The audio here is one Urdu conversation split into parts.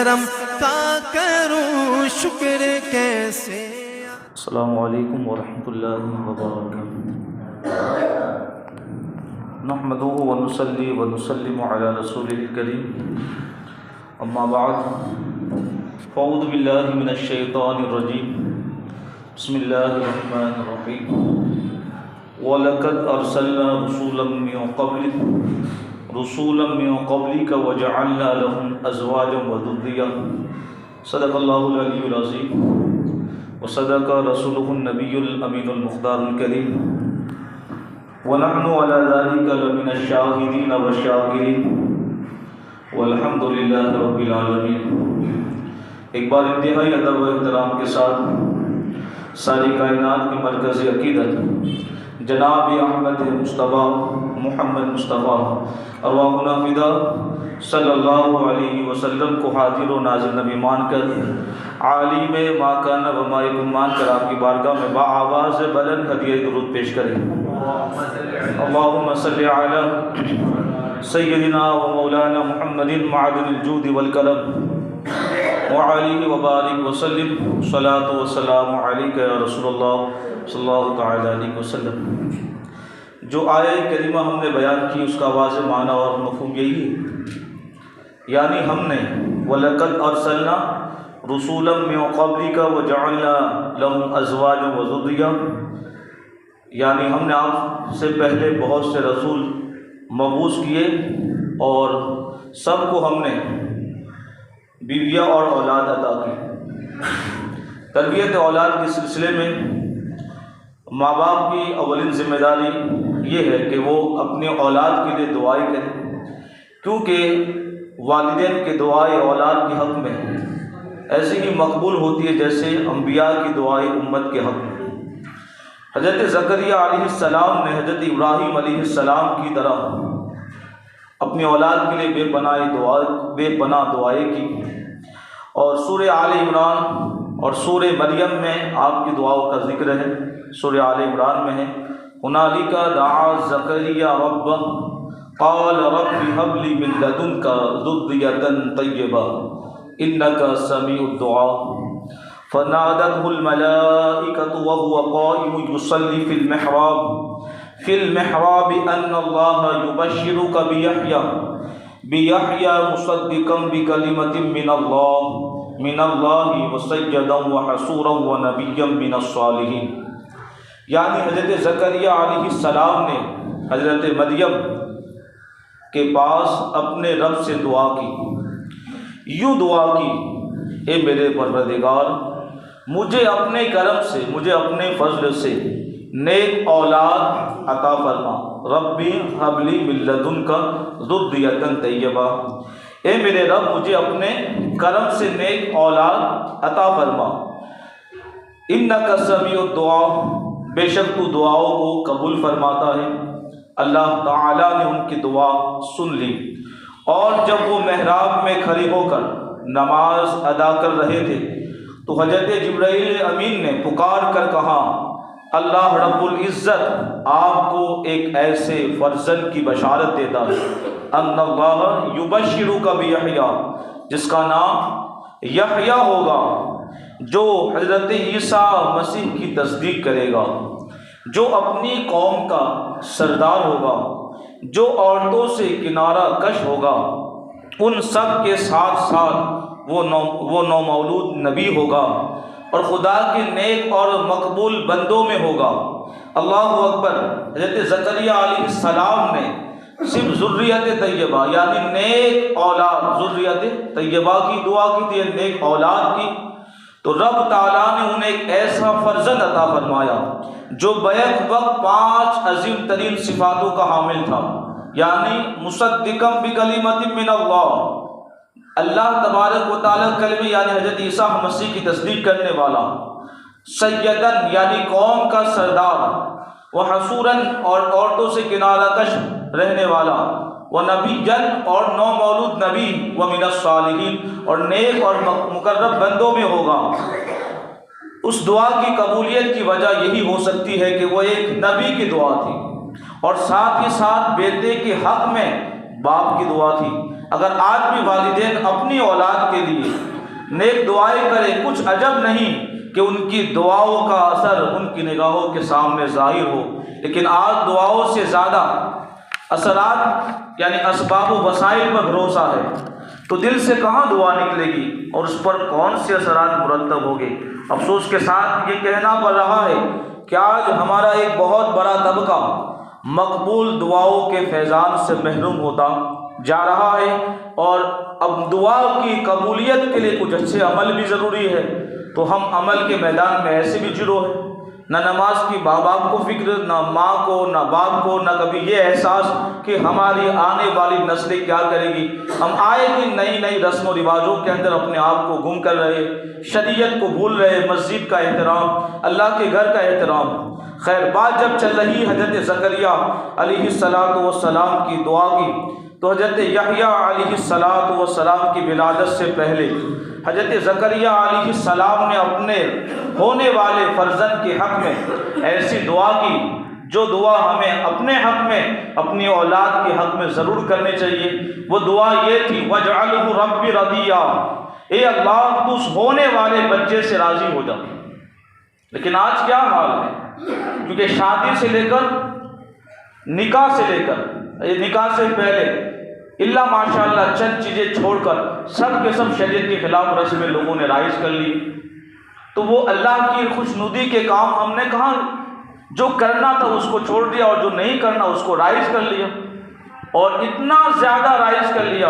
کرم کا کروں شکر کیسے. السلام علیکم ورحمۃ اللہ وبرکاتہ. نحمده ونصلي ونسلم على رسوله الكريم. اما بعد فاعوذ بالله من الشیطان الرجیم. بسم اللہ الرحمن الرحیم. وَلَقَدْ أَرْسَلْنَا رُسُولًا مِّن قَبْلِكَ وَجَعَلْنَا لَهُمْ أَزْوَاجًا وَذُرِّيَّةً. صدق اللہ العلی العظیم وصدق رسولہ النبی الامین المختار الکریم. ونحن على ذلك لمن الشاہدین والشاکرین والحمد للہ رب العالمین. ایک بار انتہائی ادب و احترام کے ساتھ ساری کائنات کے مرکز عقیدت جناب احمد مصطفیٰ محمد مصطفیٰ ارواحنا فدا صلی اللہ علیہ وسلم کو حاضر و ناظر نبی مان کر عالم ما کان و ما یکون مان کر آپ کی بارگاہ میں بآواز بلند ہدیہ درود پیش کریں. اللہم صلی علی سیدنا و مولانا محمد معدن الجود والکرم وعلیہ وبارک وسلم. صلاۃ و سلام علیک یا رسول اللہ صلی اللہ تعالی علیہ وسلم. جو آیہ کریمہ ہم نے بیان کی اس کا واضح معنی اور مفہوم یہی ہے، یعنی ہم نے وَلَقَدْ أَرْسَلْنَا رُسُولًا مِّن قَبْلِكَ وَجَعَلْنَا لَهُمْ أَزْوَاجًا وَذُرِّيَّةً، یعنی ہم نے آپ سے پہلے بہت سے رسول مبعوث کیے اور سب کو ہم نے بیویاں اور اولاد عطا کی. تربیت اولاد کے سلسلے میں ماں باپ کی اولین ذمہ داری یہ ہے کہ وہ اپنی اولاد کے لیے دعائیں کریں، کیونکہ والدین کے دعائیں اولاد کے حق میں ایسی ہی مقبول ہوتی ہے جیسے انبیاء کی دعائیں امت کے حق میں. حضرت زکریا علیہ السلام نے حضرت ابراہیم علیہ السلام کی طرح اپنی اولاد کے لیے بے پناہ دعائیں کی، اور سورہ آل عمران اور سورہ مریم میں آپ کی دعاؤں کا ذکر ہے. سورہ آل عمران میں ہے ہنالک دعا زکریا ربہ قال رب هب لي من لدنك ذرية طيبة إنك سميع الدعاء. فنادته الملائكة وهو قائم يصلي في المحراب أن الله يبشرك بيحيى مصدقا بكلمة من الله وسيدا وحصورا ونبيا من الصالحين. یعنی حضرت زکریا علیہ السلام نے حضرت مریم کے پاس اپنے رب سے دعا کی، یوں دعا کی، اے میرے پروردگار مجھے اپنے کرم سے، مجھے اپنے فضل سے نیک اولاد عطا فرما. ربی ہب لی من لدنک ذریۃ طیبہ، اے میرے رب مجھے اپنے کرم سے نیک اولاد عطا فرما. انک سمیع الدعاء، بے شک تو دعاؤں کو قبول فرماتا ہے. اللہ تعالیٰ نے ان کی دعا سن لی، اور جب وہ محراب میں کھڑے ہو کر نماز ادا کر رہے تھے تو حضرت جبرائیل امین نے پکار کر کہا اللہ رب العزت آپ کو ایک ایسے فرزند کی بشارت دیتا ہے، ان اللہ یبشرک بیحییٰ، جس کا نام یحییٰ ہوگا، جو حضرت عیسیٰ مسیح کی تصدیق کرے گا، جو اپنی قوم کا سردار ہوگا، جو عورتوں سے کنارہ کش ہوگا، ان سب کے ساتھ ساتھ وہ نومولود نبی ہوگا اور خدا کے نیک اور مقبول بندوں میں ہوگا. اللہ اکبر. حضرت زکریا علیہ السلام نے صرف ذریت طیبہ یعنی نیک اولاد، ذریت طیبہ کی دعا کی تھی، نیک اولاد کی، تو رب تعالیٰ نے انہیں ایک ایسا فرزند عطا فرمایا جو بیک وقت 5 عظیم ترین صفاتوں کا حامل تھا، یعنی مصدقا بکلمۃ من اللہ، اللہ تبارک و تعالیٰ کلمے یعنی حضرت عیسیٰ مسیح کی تصدیق کرنے والا، سیدن یعنی قوم کا سردار، وحصوراً اور عورتوں سے کنارہ کش رہنے والا، ونبیًا اور نومولود نبی، ومن الصالحین اور نیک اور مقرب بندوں میں ہوگا. اس دعا کی قبولیت کی وجہ یہی ہو سکتی ہے کہ وہ ایک نبی کی دعا تھی اور ساتھ ہی ساتھ بیٹے کے حق میں باپ کی دعا تھی. اگر آج بھی والدین اپنی اولاد کے لیے نیک دعائیں کرے، کچھ عجب نہیں کہ ان کی دعاؤں کا اثر ان کی نگاہوں کے سامنے ظاہر ہو۔ لیکن آج دعاؤں سے زیادہ اثرات یعنی اسباب و وسائل پر بھروسہ ہے، تو دل سے کہاں دعا نکلے گی اور اس پر کون سے اثرات مرتب ہوں گے۔ افسوس کے ساتھ یہ کہنا پڑ رہا ہے کہ آج ہمارا ایک بہت بڑا طبقہ مقبول دعاؤں کے فیضان سے محروم ہوتا جا رہا ہے، اور اب دعا کی قبولیت کے لیے کچھ اچھے عمل بھی ضروری ہے، تو ہم عمل کے میدان میں ایسے بھی جڑو ہیں، نہ نماز کی ماں باپ کو فکر، نہ ماں کو نہ باپ کو، نہ کبھی یہ احساس کہ ہماری آنے والی نسلیں کیا کرے گی۔ ہم آئے دن نئی نئی رسم و رواجوں کے اندر اپنے آپ کو گم کر رہے، شریعت کو بھول رہے، مسجد کا احترام، اللہ کے گھر کا احترام۔ خیر، بات جب چل رہی حضرت زکریا علیہ السلام کی دعا کی، تو حضرت یحییٰ علیہ السلام کی ولادت سے پہلے حضرت زکریا علیہ السلام نے اپنے ہونے والے فرزند کے حق میں ایسی دعا کی جو دعا ہمیں اپنے حق میں، اپنی اولاد کے حق میں ضرور کرنی چاہیے۔ وہ دعا یہ تھی، وَاجْعَلْهُ رَبِّ رَضِيًّا، اے اللہ تو اس ہونے والے بچے سے راضی ہو جا۔ لیکن آج کیا حال ہے، کیونکہ شادی سے لے کر نکاح سے لے کر نکاح سے پہلے اللہ ماشاءاللہ چند چیزیں چھوڑ کر سب کے سب شریعت کے خلاف رسمیں لوگوں نے رائج کر لی، تو وہ اللہ کی خوشنودی کے کام ہم نے کہاں، جو کرنا تھا اس کو چھوڑ دیا اور جو نہیں کرنا اس کو رائج کر لیا، اور اتنا زیادہ رائج کر لیا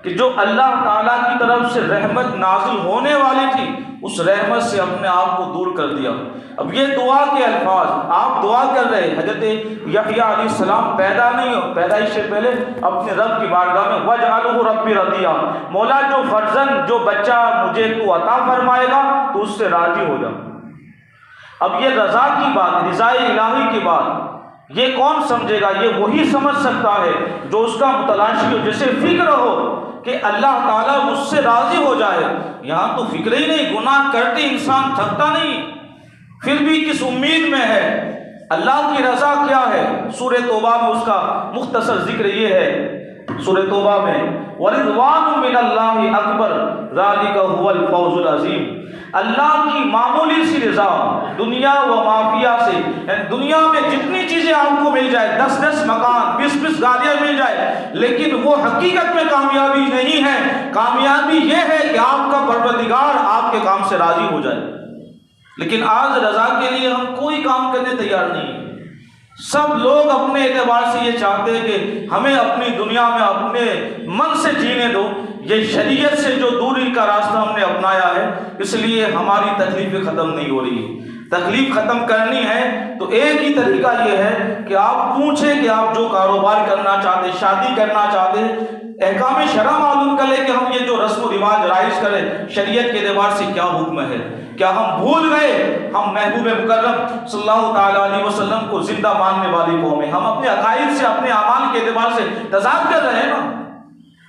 کہ جو اللہ تعالیٰ کی طرف سے رحمت نازل ہونے والی تھی اس رحمت سے اپنے آپ کو دور کر دیا۔ اب یہ دعا کے الفاظ آپ دعا کر رہے، حضرت یحییٰ علیہ السلام پیدا نہیں ہو، پیدائش سے پہلے اپنے رب کی بارگاہ میں وَاجْعَلْهُ رَبِّ رَضِيًّا، مولا جو فرزند جو بچہ مجھے تو عطا فرمائے گا تو اس سے راضی ہو جا۔ اب یہ رضا کی بات، رضا الہی کی بات یہ کون سمجھے گا؟ یہ وہی سمجھ سکتا ہے جو اس کا متلاشی ہو، جسے فکر ہو کہ اللہ تعالیٰ مجھ سے راضی ہو جائے۔ یہاں تو فکر ہی نہیں، گناہ کرتے انسان تھکتا نہیں، پھر بھی کس امید میں ہے؟ اللہ کی رضا کیا ہے؟ سورہ توبہ میں اس کا مختصر ذکر یہ ہے، سورہ توبہ میں وَرِضْوَانٌ مِّنَ اللَّهِ أَكْبَرُ ذَلِكَ هُوَ الْفَوْزُ الْعَظِيمُ، اللہ کی معمولی سی رضا دنیا و مافیہ سے، دنیا میں جتنی چیزیں آپ کو مل جائے، 10 مکان، 20 گاڑیاں مل جائے، لیکن وہ حقیقت میں کامیابی نہیں ہے۔ کامیابی یہ ہے کہ آپ کا پروردگار آپ کے کام سے راضی ہو جائے۔ لیکن آج رضا کے لیے ہم کوئی کام کرنے تیار نہیں ہیں۔ سب لوگ اپنے اعتبار سے یہ چاہتے ہیں کہ ہمیں اپنی دنیا میں اپنے من سے جینے دو، یہ شریعت سے جو دوری کا راستہ ہم نے اپنایا ہے، اس لیے ہماری تکلیفیں ختم نہیں ہو رہی۔ تکلیف ختم کرنی ہے تو ایک ہی طریقہ یہ ہے کہ آپ پوچھیں کہ آپ جو کاروبار کرنا چاہتے، شادی کرنا چاہتے، احکام شرع معلوم کر لیں کہ ہم یہ جو رسم و رواج رائج کریں شریعت کے اعتبار سے کیا حکم ہے۔ کیا ہم بھول گئے ہم محبوب مکرم صلی اللہ تعالیٰ علیہ وسلم کو زندہ ماننے والی قوم ہیں؟ ہم اپنے عقائد سے، اپنے اعمال کے اعتبار سے تضاد کر رہے ہیں نا۔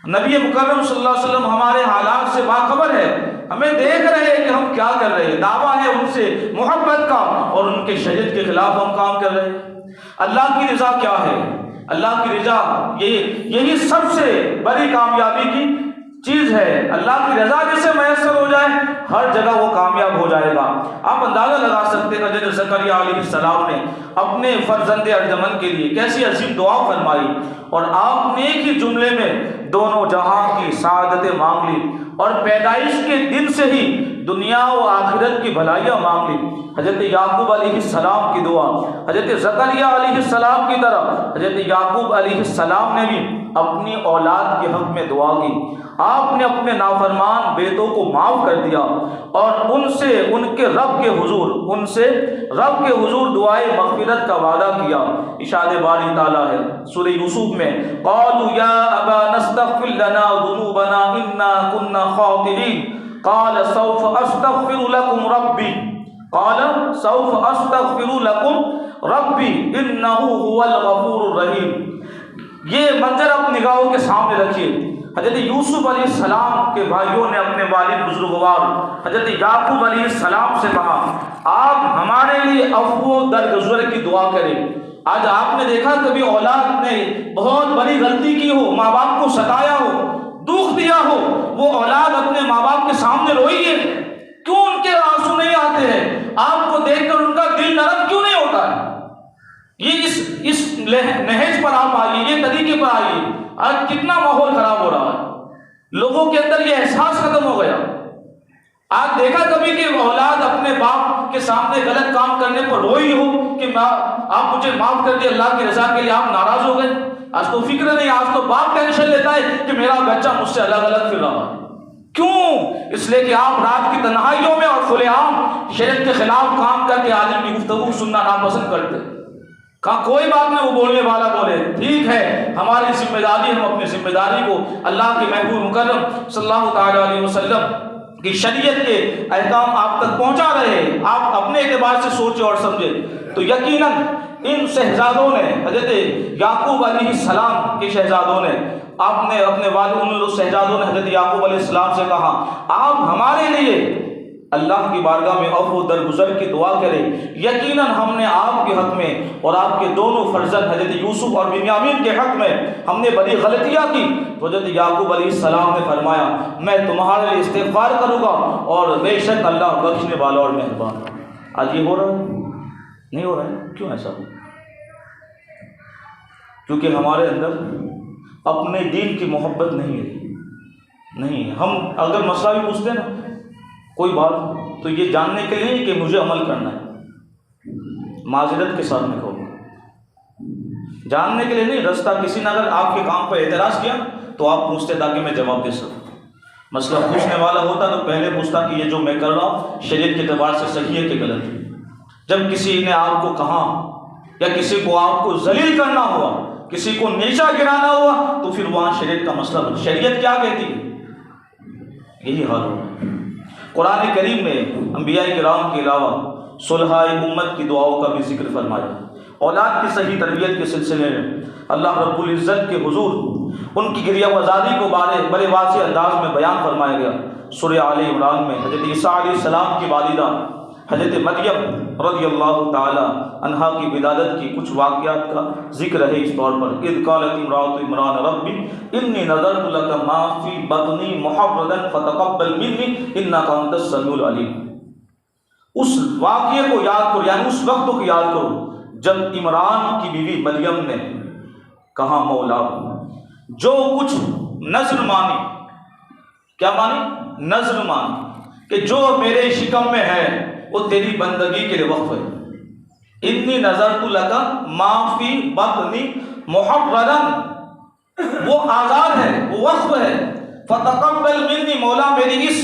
نبی مکرم صلی اللہ علیہ وسلم ہمارے حالات سے باخبر ہے، ہمیں دیکھ رہے ہیں کہ ہم کیا کر رہے ہیں، دعویٰ ہے ان سے محبت کا اور ان کے شریعت کے خلاف ہم کام کر رہے ہیں۔ اللہ کی رضا کیا ہے؟ اللہ کی رضا یہی سب سے بڑی کامیابی کی چیز ہے۔ اللہ کی رضا جسے میسر ہو جائے ہر جگہ وہ کامیاب ہو جائے گا۔ آپ اندازہ لگا سکتے ہیں حضرت زکریا علیہ السلام نے اپنے فرزند ارجمن کے لیے کیسی عظیم دعا فرمائی، اور آپ نے ایک ہی جملے میں دونوں جہاں کی سعادت مانگ لی اور پیدائش کے دن سے ہی دنیا و آخرت کی بھلائیاں مانگ لی۔ حضرت یعقوب علیہ السلام کی دعا، حضرت زکریا علیہ السلام کی طرح حضرت یعقوب علیہ السلام نے بھی اپنی اولاد کے حق میں دعا کی۔ آپ نے اپنے نافرمان بیٹوں کو معاف کر دیا اور ان سے ان کے رب کے حضور دعائے مغفرت کا وعدہ کیا۔ ارشاد باری تعالیٰ ہے سورہ یوسف میں، قالوا یا ابانا استغفر لنا ذنوبنا انا كنا خاطئین قال سوف استغفر لكم ربی انہ هو الغفور الرحیم۔ یہ منظر اپنی نگاہوں کے سامنے رکھیے۔ حضرت یوسف علیہ السلام کے بھائیوں نے اپنے والد بزرگوار حضرت یعقوب علیہ السلام سے کہا، آپ ہمارے لیے عفو و درگزر کی دعا کریں۔ آج آپ نے دیکھا کبھی اولاد نے بہت بڑی غلطی کی ہو، ماں باپ کو ستایا ہو، دکھ دیا ہو، وہ اولاد اپنے ماں باپ کے سامنے روئی ہے، کیوں ان کے آنسو نہیں آتے ہیں؟ آپ کو دیکھ کر ان کا دل نرم کیوں نہیں ہوتا ہے؟ یہ اس نہج پر آپ آئیے، یہ طریقے پر آئیے. آج کتنا ماحول خراب ہو رہا ہے، لوگوں کے اندر یہ احساس ختم ہو گیا. آج دیکھا کبھی کہ اولاد اپنے باپ کے سامنے غلط کام کرنے پر روئی ہو کہ آپ مجھے معاف کر دیے، اللہ کی رضا کے لیے آپ ناراض ہو گئے؟ آج تو فکر نہیں، آج تو باپ ٹینشن لیتا ہے کہ میرا بچہ مجھ سے الگ الگ پھر رہا ہے. کیوں؟ اس لیے کہ آپ رات کی تنہائیوں میں اور کھلے عام شریعت کے خلاف کام کر کے عالم کی گفتگو سننا ناپسند کرتے. کہا کوئی بات نہیں، وہ بولنے والا بولے، ٹھیک ہے، ہماری ذمہ داری، ہم اپنی ذمہ داری کو اللہ کے محبوب مکرم صلی اللہ تعالی علیہ وسلم کی شریعت کے احکام آپ تک پہنچا رہے ہیں. آپ اپنے اعتبار سے سوچیں اور سمجھیں تو یقیناً ان شہزادوں نے، حضرت یعقوب علیہ السلام کے شہزادوں نے، آپ نے اپنے والد ان شہزادوں نے حضرت یعقوب علیہ السلام سے کہا آپ ہمارے لیے اللہ کی بارگاہ میں عفو و درگزر کی دعا کریں. یقیناً ہم نے آپ کے حق میں اور آپ کے دونوں فرزند حضرت یوسف اور بنیامین کے حق میں ہم نے بڑی غلطیاں کی. تو حضرت یعقوب علیہ السلام نے فرمایا میں تمہارے لیے استغفار کروں گا اور بے شک اللہ بخشنے والا اور مہربان ہے. آج یہ ہو رہا ہے؟ نہیں ہو رہا ہے. کیوں ایسا ہو؟ کیونکہ ہمارے اندر اپنے دین کی محبت نہیں ہے. نہیں، ہم اگر مسئلہ بھی پوچھتے ہیں نا کوئی بات تو یہ جاننے کے لیے کہ مجھے عمل کرنا ہے، معذرت کے ساتھ میں کہوں گا، جاننے کے لیے نہیں. رستہ کسی نے اگر آپ کے کام پر اعتراض کیا تو آپ پوچھتے تاکہ میں جواب دے سکوں. مسئلہ پوچھنے والا ہوتا تو پہلے پوچھتا کہ یہ جو میں کر رہا ہوں شریعت کے اعتبار سے صحیح ہے کہ غلط ہے. جب کسی نے آپ کو کہا یا کسی کو آپ کو ذلیل کرنا ہوا، کسی کو نیچا گرانا ہوا تو پھر وہاں شریعت کا مسئلہ بنا. شریعت کیا کہتی ہے؟ یہی حال ہوگا. قرآن کریم میں انبیاء کرام کے علاوہ صلحہ امت کی دعاؤں کا بھی ذکر فرمایا. اولاد کی صحیح تربیت کے سلسلے میں اللہ رب العزت کے حضور ان کی گریہ وزاری کو بڑے واضح انداز میں بیان فرمایا گیا. سورہ آل عمران میں حضرت عیسیٰ علیہ السلام کی والدہ حضرت مریم رضی اللہ تعالی عنہا کی ولادت کی کچھ واقعات کا ذکر ہے اس طور پر. اذ قالت امرأة عمران ربی انی نذرت لک ما فی بطنی محررا فتقبل منی انک انت السمیع العلیم. اس واقعے کو یاد کرو، یعنی اس وقت کو یاد کرو جب عمران کی بیوی مریم نے کہا مولا جو کچھ نذر مانی، کیا مانی؟ نذر مانی کہ جو میرے شکم میں ہے وہ تیری بندگی کے لیے وقف ہے. انی نذرت لک ما فی بطنی محررا، وہ آزاد ہے، وہ وقف ہے. فتقبل منی، مولا میری اس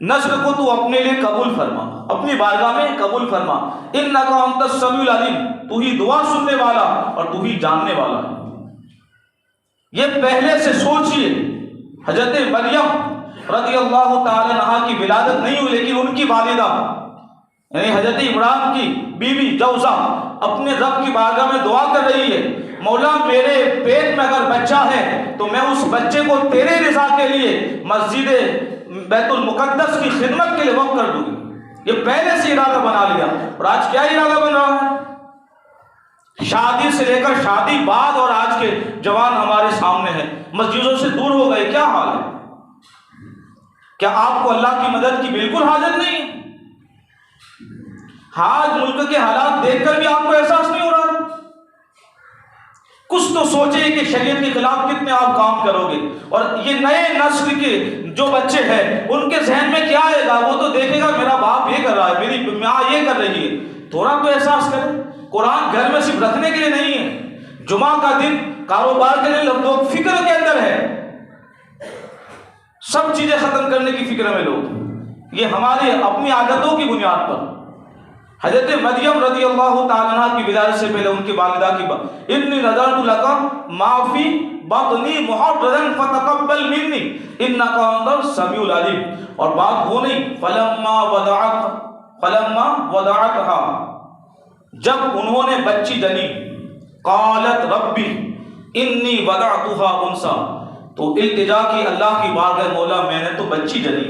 نذر کو تو اپنے لیے قبول فرما، اپنی بارگاہ میں قبول فرما. انک انت السمیع العلیم، تو ہی دعا سننے والا اور تو ہی جاننے والا. یہ پہلے سے سوچئے حضرت مریم رضی اللہ تعالی عنہا کی ولادت نہیں ہوئی لیکن ان کی والدہ یعنی حضرت عمران کی بیوی جوزہ اپنے رب کی بارگاہ میں دعا کر رہی ہے مولا میرے پیٹ میں اگر بچہ ہے تو میں اس بچے کو تیرے رضا کے لیے مسجد بیت المقدس کی خدمت کے لیے وقف کر دوں گی. یہ پہلے سے ارادہ بنا لیا. اور آج کیا ارادہ بن رہا ہے؟ شادی سے لے کر شادی بعد اور آج کے جوان ہمارے سامنے ہیں، مسجدوں سے دور ہو گئے. کیا حال ہے؟ کیا آپ کو اللہ کی مدد کی بالکل حاجت نہیں؟ آج ملک کے حالات دیکھ کر بھی آپ کو احساس نہیں ہو رہا؟ کچھ تو سوچیں کہ شریعت کے خلاف کتنے آپ کام کرو گے. اور یہ نئے نسل کے جو بچے ہیں ان کے ذہن میں کیا آئے گا؟ وہ تو دیکھے گا میرا باپ یہ کر رہا ہے، میری ماں یہ کر رہی ہے. تھوڑا تو احساس کریں. قرآن گھر میں صرف رکھنے کے لیے نہیں ہے، جمعہ کا دن کاروبار کے لیے لوگ فکر کے اندر ہے، سب چیزیں ختم کرنے کی فکر میں لوگ. یہ ہماری اپنی عادتوں کی بنیاد پر. حضرت مریم رضی اللہ تعالیٰ عنہ کی ولادت سے پہلے ان کی والدہ کی بات انی نذرت لک ما فی بطنی محررا فتقبل منی انک انت السمیع العلیم. اور بات وہ نہیں فلما وضعتها، جب انہوں نے بچی جنی قالت ربی انی وضعتها انثی، تو التجا کی اللہ کی بارگاہ مولا میں نے تو بچی جنی.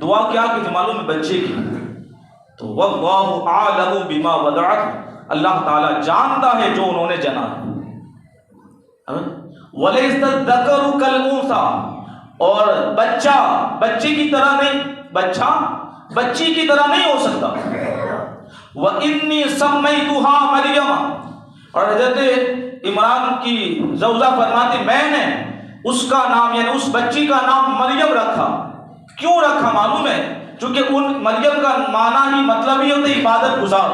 دعا کیا کی تھی معلوم ہے؟ بچے کی. تو واللہ اعلم بما وضعت، اللہ تعالیٰ جانتا ہے جو انہوں نے جنا ہے. وَلَيْسَ الذَّكَرُ كَالْأُنثَىٰ، اور بچہ بچی کی طرح نہیں، بچہ بچی کی طرح نہیں ہو سکتا۔ وَإِنِّي سَمَّيْتُهَا مَرْيَمَ، اور حضرت عمران کی زوجہ فرماتی میں نے اس کا نام یعنی اس بچی کا نام مریم رکھا۔ کیوں رکھا معلوم ہے؟ چونکہ ان مریم کا معنی ہی مطلب ہی ہوتا ہے عبادت گزار،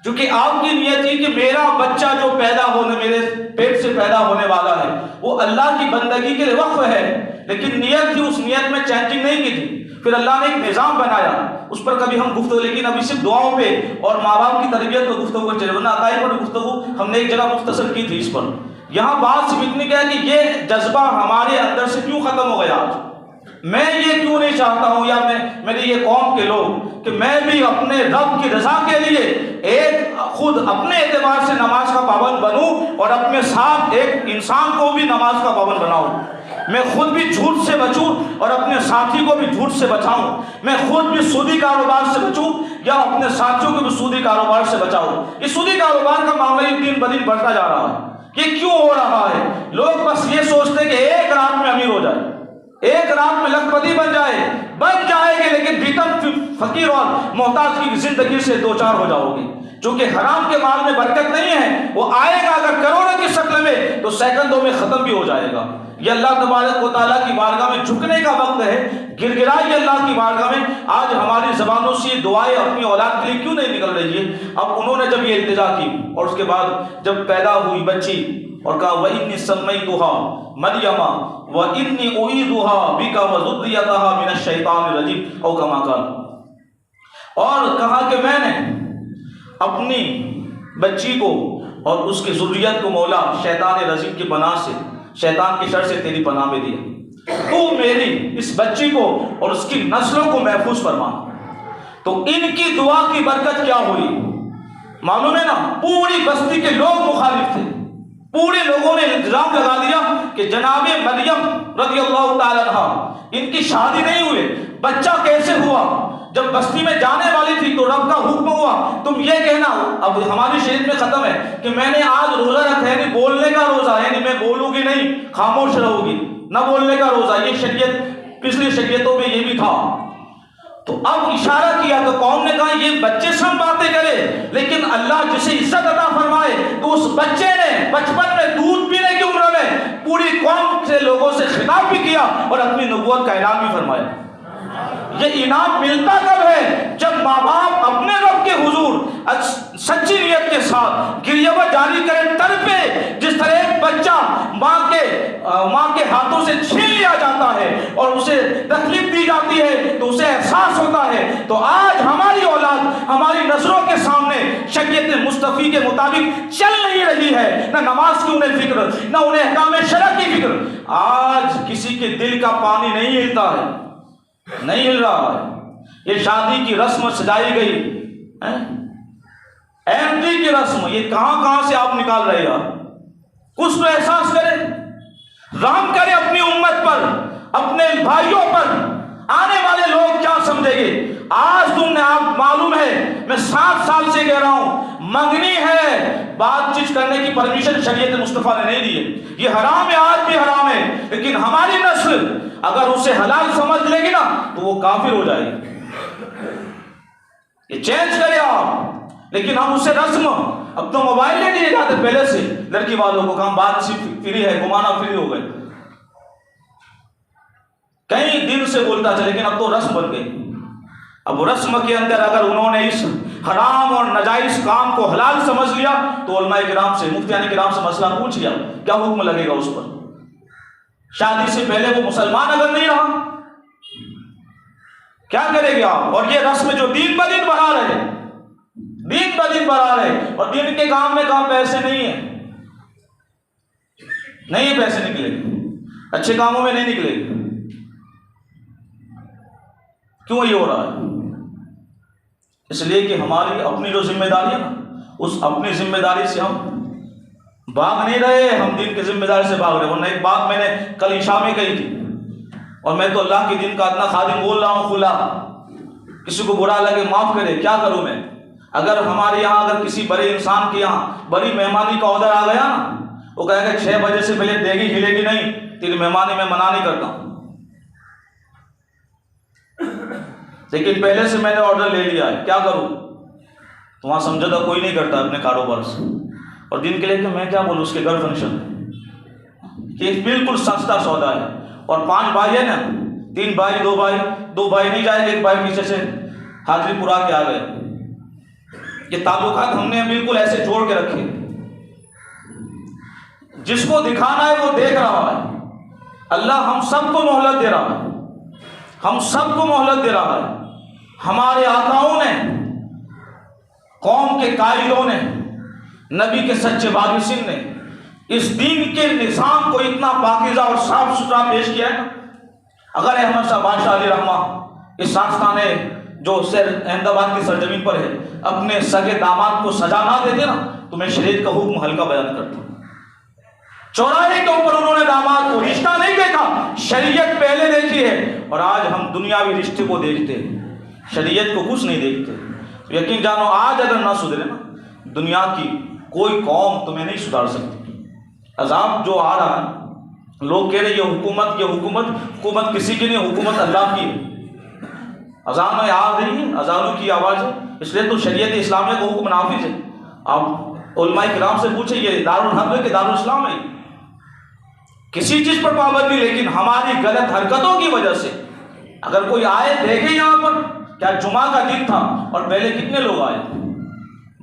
چونکہ آپ کی نیت تھی کہ میرا بچہ جو پیدا ہونے میرے پیٹ سے پیدا ہونے والا ہے وہ اللہ کی بندگی کے لیے وقف ہے، لیکن نیت تھی، اس نیت میں چینجنگ نہیں کی تھی۔ پھر اللہ نے ایک نظام بنایا، اس پر کبھی ہم گفتگو، لیکن ابھی صرف دعاؤں پہ اور ماں باپ کی تربیت پر گفتگو چلے، ورنہ عقائد پر گفتگو ہم نے ایک جگہ مختصر کی تھی اس پر۔ یہاں بات صرف اتنی کیا کہ یہ جذبہ ہمارے اندر سے کیوں ختم ہو گیا آج؟ میں یہ کیوں نہیں چاہتا ہوں یا میری یہ قوم کے لوگ کہ میں بھی اپنے رب کی رضا کے لیے ایک خود اپنے اعتبار سے نماز کا پابند بنوں اور اپنے ساتھ ایک انسان کو بھی نماز کا پابند بناؤں، میں خود بھی جھوٹ سے بچوں اور اپنے ساتھی کو بھی جھوٹ سے بچاؤں، میں خود بھی سودی کاروبار سے بچوں یا اپنے ساتھیوں کو بھی سودی کاروبار سے بچاؤں۔ یہ سودی کاروبار کا معاملہ یہ دن بدن بڑھتا جا رہا ہے۔ یہ کیوں ہو رہا ہے؟ لوگ بس یہ سوچتے ہیں کہ ایک رات میں امیر ہو جائے، ایک رات میں لکھ پتی بن جائے گے، لیکن بھیتر فقیر اور محتاج کی زندگی سے دو چار ہو جاؤ گے، چونکہ حرام کے مال میں برکت نہیں ہے، وہ آئے گا اگر کروڑوں کی شکل میں تو سیکنڈوں میں ختم بھی ہو جائے گا۔ یہ اللہ تبارک و تعالیٰ کی بارگاہ میں جھکنے کا وقت ہے، گر گرائیے اللہ کی بارگاہ میں۔ آج ہماری زبانوں سے یہ دعائیں اپنی اولاد کے لیے کیوں نہیں نکل رہی ہے؟ اب انہوں نے جب یہ التجا کی اور اس کے بعد جب پیدا ہوئی بچی اور کہا وَإِنِّي سَمَّيْتُهَا مَرْيَمَ وَإِنِّي أُعِيذُهَا بِكَ وَذُرِّيَّتَهَا مِنَ الشَّيْطَانِ الرَّجِيمِ او كما قال، اور کہا کہ میں نے اپنی بچی کو اور اس کی ذریت کو مولا شیطان رجیم کی پناہ سے، شیطان کی شر سے تیری پناہ میں دیا، تو میری اس بچی کو اور اس کی نسلوں کو محفوظ فرما۔ تو ان کی دعا کی برکت کیا ہوئی معلوم ہے نا؟ پوری بستی کے لوگ مخالف تھے، پورے لوگوں نے الزام لگا دیا کہ جناب مریم رضی اللہ تعالیٰ عنہ ان کی شادی نہیں ہوئی، بچہ کیسے ہوا؟ جب بستی میں جانے والی تھی تو رب کا حکم ہوا تم یہ کہنا، اب ہماری شریعت میں ختم ہے کہ میں نے آج روزہ رکھا ہے، یعنی بولنے کا روزہ ہے، یعنی میں بولوں گی نہیں، خاموش رہوں گی، نہ بولنے کا روزہ۔ یہ شریعت پچھلی شریعتوں میں یہ بھی تھا۔ تو اب اشارہ کیا تو قوم نے کہا یہ بچے سے ہم باتیں کرے، لیکن اللہ جسے عزت عطا فرمائے تو اس بچے نے بچپن میں دودھ پینے کی عمر میں پوری قوم سے لوگوں سے خطاب بھی کیا اور اپنی نبوت کا اعلان بھی فرمایا۔ یہ انعام ملتا کب ہے؟ جب ماں باپ اپنے رب کے حضور سچی نیت کے ساتھ گریہ جاری کرے، تڑپے، جس طرح ایک بچہ ماں کے ہاتھوں سے چھین لیا جاتا ہے اور اسے تکلیف دی جاتی ہے تو اسے احساس ہوتا ہے۔ تو آج ہماری اولاد ہماری نظروں کے سامنے شریعت مصطفی کے مطابق چل نہیں رہی ہے، نہ نماز کی انہیں فکر، نہ انہیں احکام شرع کی فکر۔ آج کسی کے دل کا پانی نہیں ہلتا ہے، نہیں ہل رہا ہے۔ یہ شادی کی رسم سجائی گئی، احمدی کی رسم، یہ کہاں سے آپ نکال رہے ہیں؟ کچھ تو احساس کرے، رحم کرے اپنی امت پر، اپنے بھائیوں پر۔ آنے والے لوگ کیا سمجھیں گے؟ آج تم نے، آپ معلوم ہے میں 7 سال سے کہہ رہا ہوں، منگنی ہے، بات چیت کرنے کی پرمیشن شریعت مصطفیٰ نے نہیں دی ہے، یہ حرام ہے، آج بھی حرام ہے، لیکن ہماری نسل اگر اسے حلال سمجھ لے گی نا تو وہ کافر ہو جائے گی۔ یہ چینج کرے آپ، لیکن ہم اسے رسم، اب تو موبائل نہیں دیے جاتے پہلے سے لڑکی والوں کو، کہاں بات صرف فری ہے، گمانا فری ہو گئے، کئی دن سے بولتا تھا، لیکن اب تو رسم بن گئی۔ اب رسم کے اندر اگر انہوں نے اس حرام اور ناجائز کام کو حلال سمجھ لیا تو علماء کرام سے، مفتیان کرام سے مسئلہ پوچھ لیا کیا حکم لگے گا اس پر؟ شادی سے پہلے وہ مسلمان اگر نہیں رہا کیا کرے گے آپ؟ اور یہ رسم جو دن بدن بڑھا رہے، دن بدن بڑھا رہے، اور دن کے کام میں کام پیسے نہیں ہیں، نہیں پیسے نکلے گے، اچھے کاموں میں نہیں نکلے گے۔ کیوں یہ ہو رہا ہے؟ اس لیے کہ ہماری اپنی جو ذمہ داری ہے نا، اس اپنی ذمہ داری سے ہم بھاگ نہیں رہے، ہم دین کی ذمہ داری سے بھاگ رہے۔ ورنہ ایک بات میں نے کل عشاء میں کہی تھی، اور میں تو اللہ کے دین کا اتنا خادم بول رہا ہوں کھلا، کسی کو برا لگے معاف کرے، کیا کروں میں؟ اگر ہمارے یہاں اگر کسی بڑے انسان کے یہاں بڑی مہمانی کا آرڈر آ گیا نا، وہ کہے گا 6 بجے سے پہلے دیگی ہلے گی نہیں، تیری مہمانی میں منع نہیں کرتا ہوں۔ لیکن پہلے سے میں نے آرڈر لے لیا ہے، کیا کروں؟ تو وہاں سمجھوتا کوئی نہیں کرتا اپنے کاروبار سے، اور جن کے لیے کہ میں کیا بولوں، اس کے گھر فنکشن ہے، یہ بالکل سستا سودا ہے، اور 5 بھائی ہیں نا، 3 بھائی 2 بھائی، 2 بھائی نہیں جائے، 1 بھائی پیچھے سے حاضری پورا کے آ گئے۔ یہ تعلقات ہم نے بالکل ایسے جوڑ کے رکھے، جس کو دکھانا ہے وہ دیکھ رہا ہے۔ اللہ ہم سب کو مہلت دے رہا ہے، ہم سب کو مہلت دے رہا ہے۔ ہمارے آقاؤں نے، قوم کے قائدوں نے، نبی کے سچے وارثین نے اس دین کے نظام کو اتنا پاکیزہ اور صاف ستھرا پیش کیا ہے۔ اگر احمد شاہ بادشاہ علیہ رحمہ اس آستانے جو احمد آباد کی سرزمین پر ہے اپنے سگے داماد کو سزا نہ دیتے نا تو میں شریعت کا حکم ہلکا بیان کرتا ہوں۔ چوراہے کے اوپر انہوں نے داماد کو رشتہ نہیں دیکھا، شریعت پہلے دیکھی ہے، اور آج ہم دنیاوی رشتے کو دیکھتے ہیں، شریعت کو کچھ نہیں دیکھتے۔ یقین جانو آج اگر نہ سدھرے نا، دنیا کی کوئی قوم تمہیں نہیں سدھار سکتی۔ عذاب جو آ رہا ہے، لوگ کہہ رہے یہ حکومت کسی کی نہیں، حکومت اللہ کی ہے۔ اذان میں آ رہی ہے، اذانوں کی آواز ہے، اس لیے تو شریعت اسلامیہ کو حکم نافذ ہے۔ آپ علماء کرام سے پوچھیں یہ دارالحرب ہے کہ دارالاسلام ہے؟ کسی چیز پر پابندی، لیکن ہماری غلط حرکتوں کی وجہ سے اگر کوئی آئے دیکھے یہاں پر، کیا جمعہ کا دن تھا اور پہلے کتنے لوگ آئے،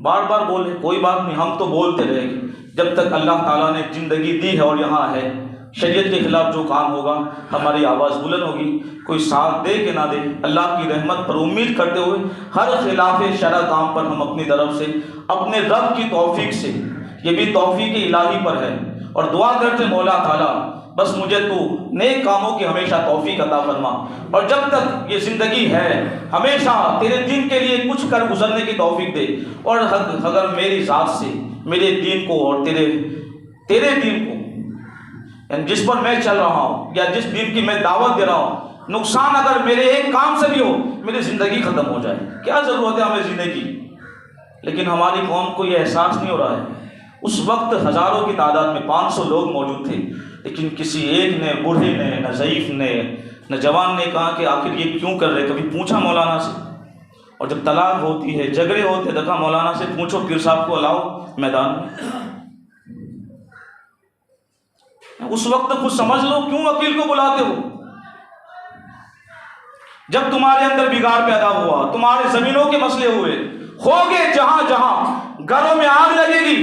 بار بار بولے، کوئی بات نہیں، ہم تو بولتے رہے گے جب تک اللہ تعالیٰ نے زندگی دی ہے اور یہاں ہے۔ شریعت کے خلاف جو کام ہوگا ہماری آواز بلند ہوگی، کوئی ساتھ دے کہ نہ دے، اللہ کی رحمت پر امید کرتے ہوئے ہر خلاف شرع کام پر ہم اپنی طرف سے اپنے رب کی توفیق سے، یہ بھی توفیق الہی پر ہے، اور دعا کرتے مولا تعالیٰ بس مجھے تو نیک کاموں کی ہمیشہ توفیق عطا فرما، اور جب تک یہ زندگی ہے ہمیشہ تیرے دین کے لیے کچھ کر گزرنے کی توفیق دے، اور اگر میری ذات سے میرے دین کو اور تیرے دین کو، یعنی جس پر میں چل رہا ہوں یا جس دین کی میں دعوت دے رہا ہوں، نقصان اگر میرے ایک کام سے بھی ہو، میری زندگی ختم ہو جائے، کیا ضرورت ہے ہمیں زندگی کی؟ لیکن ہماری قوم کو یہ احساس نہیں ہو رہا ہے۔ اس وقت ہزاروں کی تعداد میں 500 لوگ موجود تھے، لیکن کسی ایک نے، بوڑھے نے، نہ ضعیف نے، نہ جوان نے کہا کہ آخر یہ کیوں کر رہے، کبھی پوچھا مولانا سے؟ اور جب طلاق ہوتی ہے، جھگڑے ہوتے، دیکھا مولانا سے پوچھو، پیر صاحب کو لاؤ میدان میں۔ اس وقت خود سمجھ لو کیوں وکیل کو بلاتے ہو؟ جب تمہارے اندر بگاڑ پیدا ہوا، تمہارے زمینوں کے مسئلے ہوئے، ہوگے جہاں جہاں گھروں میں آگ لگے گی،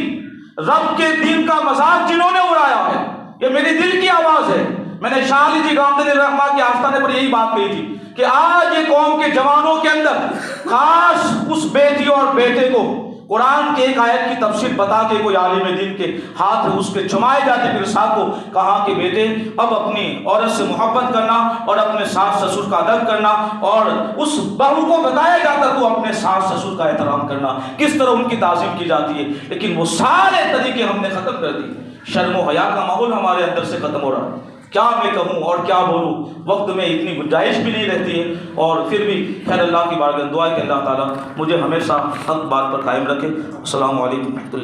رب کے دین کا مذاق جنہوں نے اڑایا ہے، یہ میری دل کی آواز ہے۔ میں نے شاہ علی جی گامدین الرحمہ کے آستانے پر یہی بات کہی تھی کہ آج یہ قوم کے جوانوں کے اندر کاش اس بیٹی اور بیٹے کو قرآن کے ایک آیت کی تفسیر بتا کے کوئی عالم دین کے ہاتھ اس کے چمائے جاتے، پھر صاحب کو کہا کہ بیٹے اب اپنی عورت سے محبت کرنا اور اپنے ساس سسر کا ادب کرنا، اور اس بہو کو بتایا جاتا تو اپنے ساس سسر کا احترام کرنا، کس طرح ان کی تعظیم کی جاتی ہے، لیکن وہ سارے طریقے ہم نے ختم کر دی۔ شرم و حیا کا ماحول ہمارے اندر سے ختم ہو رہا ہے۔ کیا میں کہوں اور کیا بولوں، وقت میں اتنی گنجائش بھی نہیں رہتی ہے، اور پھر بھی خیر اللہ کی بارگاہ دعا ہے کہ اللہ تعالیٰ مجھے ہمیشہ حق بات پر قائم رکھے۔ السلام علیکم ورحمۃ اللہ۔